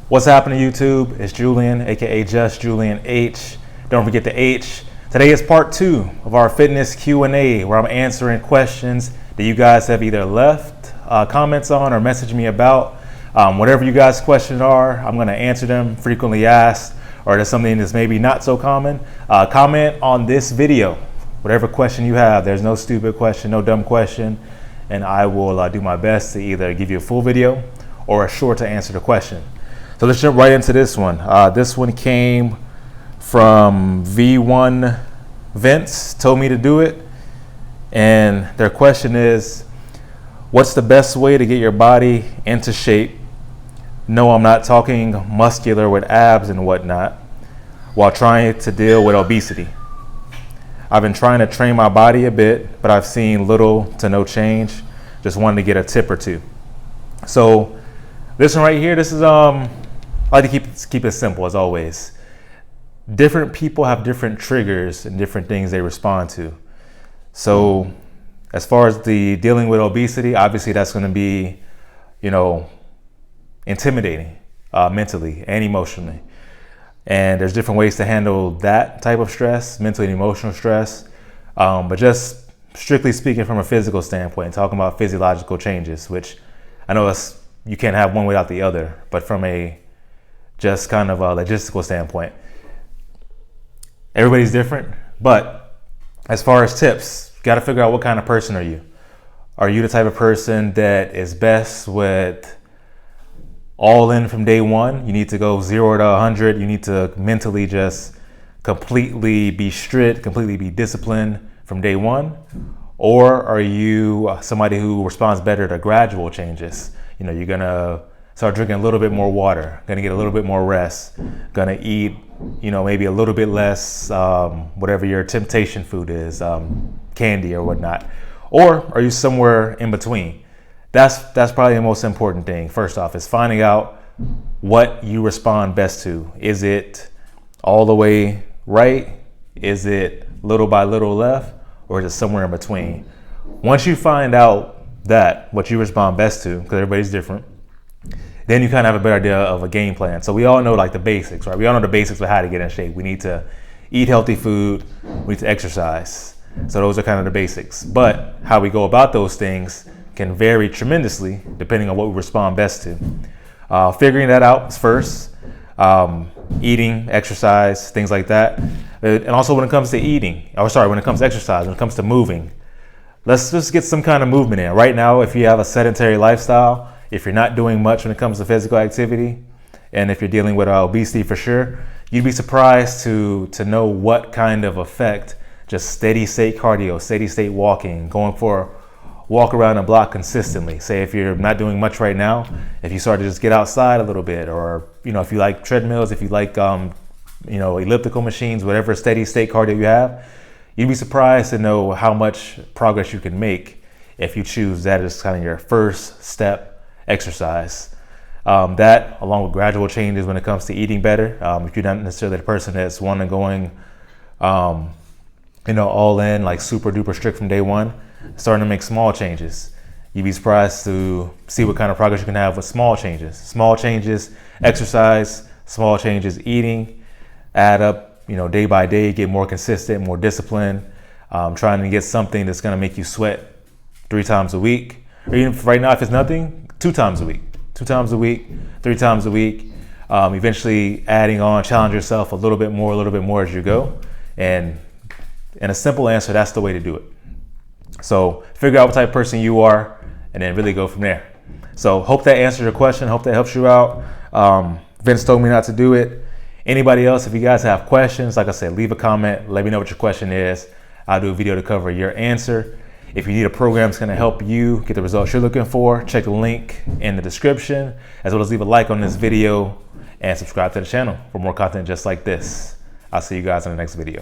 What's happening, YouTube? It's Julian, aka Just Julian H. Don't forget the H. Today is part 2 of our fitness Q&A, where I'm answering questions that you guys have either left comments on or messaged me about. Whatever you guys' questions are, I'm going to answer them. Frequently asked, or there's something that's maybe not so common. Comment on this video, whatever question you have. There's no stupid question, no dumb question, and I will do my best to either give you a full video or a short to answer the question. So let's jump right into this one. This one came from V1 Vince, told me to do it. And their question is, what's the best way to get your body into shape? No, I'm not talking muscular with abs and whatnot, while trying to deal with obesity. I've been trying to train my body a bit, but I've seen little to no change. Just wanted to get a tip or two. So this one right here, this is I like to keep it simple as always. Different people have different triggers and different things they respond to. So as far as the dealing with obesity, obviously that's going to be, intimidating mentally and emotionally. And there's different ways to handle that type of stress, mental and emotional stress. But just strictly speaking from a physical standpoint, talking about physiological changes, which I know you can't have one without the other, but from a just kind of a logistical standpoint, everybody's different. But as far as tips, you got to figure out what kind of person are you. Are you the type of person that is best with all in from day one? You need to go 0 to 100. You need to mentally just completely be strict, completely be disciplined from day one? Or are you somebody who responds better to gradual changes? You're going to start drinking a little bit more water, going to get a little bit more rest, going to eat, maybe a little bit less, whatever your temptation food is, candy or whatnot. Or are you somewhere in between? That's probably the most important thing. First off, is finding out what you respond best to. Is it all the way right? Is it little by little left? Or is it somewhere in between? Once you find out that what you respond best to, because everybody's different, then you kind of have a better idea of a game plan. So we all know the basics, right? We all know the basics of how to get in shape. We need to eat healthy food. We need to exercise. So those are kind of the basics. But how we go about those things can vary tremendously depending on what we respond best to. Figuring that out first, eating, exercise, things like that. And also when it comes to when it comes to exercise, when it comes to moving, let's just get some kind of movement in. Right now, if you have a sedentary lifestyle, if you're not doing much when it comes to physical activity, and if you're dealing with obesity for sure, you'd be surprised to know what kind of effect just steady state cardio, steady state walking, going for a walk around the block consistently. Say if you're not doing much right now, if you start to just get outside a little bit, or if you like treadmills, if you like elliptical machines, whatever steady state cardio you have, you'd be surprised to know how much progress you can make if you choose that as kind of your first step exercise. That, along with gradual changes when it comes to eating better. If you're not necessarily the person that's going, all in, like super duper strict from day one, starting to make small changes. You'd be surprised to see what kind of progress you can have with small changes. Small changes, exercise, small changes, eating, add up, day by day, get more consistent, more disciplined, trying to get something that's going to make you sweat 3 times a week. Or even right now, if it's nothing, 2 times a week, 3 times a week, eventually adding on, challenge yourself a little bit more as you go. And in a simple answer, that's the way to do it. So figure out what type of person you are and then really go from there. So hope that answers your question. Hope that helps you out. Vince told me not to do it. Anybody else, if you guys have questions, like I said, leave a comment. Let me know what your question is. I'll do a video to cover your answer. If you need a program that's going to help you get the results you're looking for, check the link in the description, as well as leave a like on this video and subscribe to the channel for more content just like this. I'll see you guys in the next video.